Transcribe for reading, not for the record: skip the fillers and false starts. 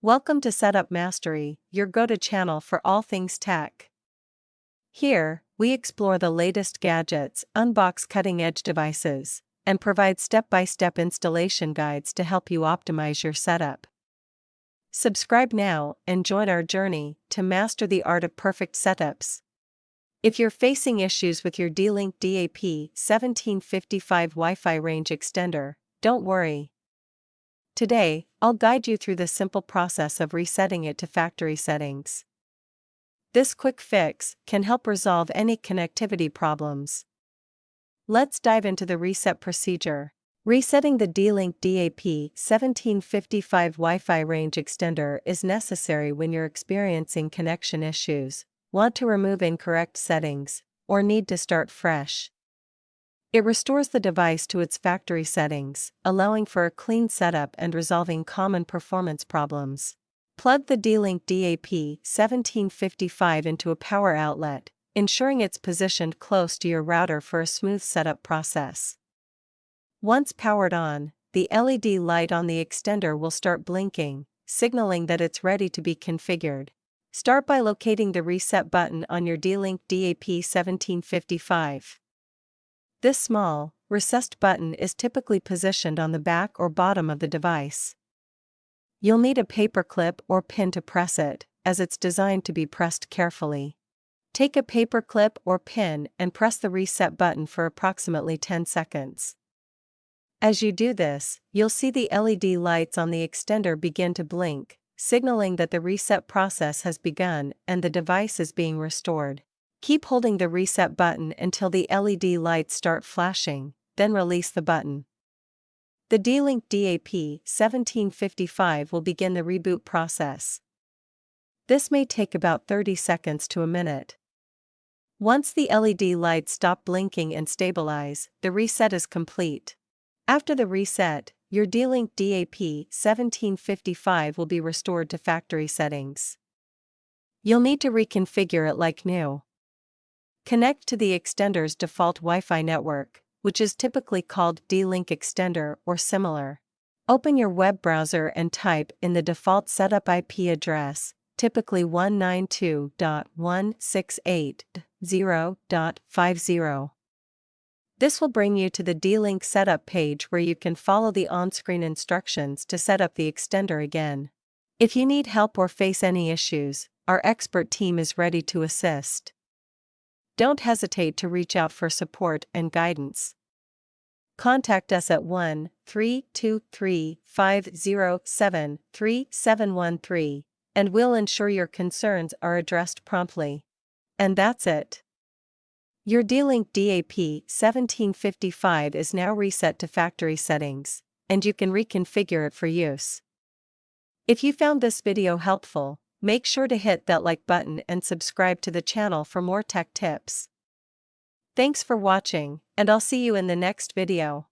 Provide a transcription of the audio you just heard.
Welcome to Setup Mastery, your go-to channel for all things tech. Here, we explore the latest gadgets, unbox cutting-edge devices, and provide step-by-step installation guides to help you optimize your setup. Subscribe now and join our journey to master the art of perfect setups. If you're facing issues with your dlink DAP-1325 Wi-Fi range extender, don't worry. Today, I'll guide you through the simple process of resetting it to factory settings. This quick fix can help resolve any connectivity problems. Let's dive into the reset procedure. Resetting the dlink DAP-1325 Wi-Fi range extender is necessary when you're experiencing connection issues, want to remove incorrect settings, or need to start fresh. It restores the device to its factory settings, allowing for a clean setup and resolving common performance problems. Plug the dlink DAP-1325 into a power outlet, ensuring it's positioned close to your router for a smooth setup process. Once powered on, the LED light on the extender will start blinking, signaling that it's ready to be configured. Start by locating the reset button on your dlink DAP-1325. This small, recessed button is typically positioned on the back or bottom of the device. You'll need a paper clip or pin to press it, as it's designed to be pressed carefully. Take a paper clip or pin and press the reset button for approximately 10 seconds. As you do this, you'll see the LED lights on the extender begin to blink, signaling that the reset process has begun and the device is being restored. Keep holding the reset button until the LED lights start flashing, then release the button. The dlink DAP-1325 will begin the reboot process. This may take about 30 seconds to a minute. Once the LED lights stop blinking and stabilize, the reset is complete. After the reset, your dlink DAP-1325 will be restored to factory settings. You'll need to reconfigure it like new. Connect to the extender's default Wi-Fi network, which is typically called dlinkreset or similar. Open your web browser and type in the default setup IP address, typically 192.168.0.50. This will bring you to the dlink setup page where you can follow the on-screen instructions to set up the extender again. If you need help or face any issues, our expert team is ready to assist. Don't hesitate to reach out for support and guidance. Contact us at 1-323-507-3713, and we'll ensure your concerns are addressed promptly. And that's it. Your dlink DAP-1325 is now reset to factory settings, and you can reconfigure it for use. If you found this video helpful, make sure to hit that like button and subscribe to the channel for more tech tips. Thanks for watching, and I'll see you in the next video.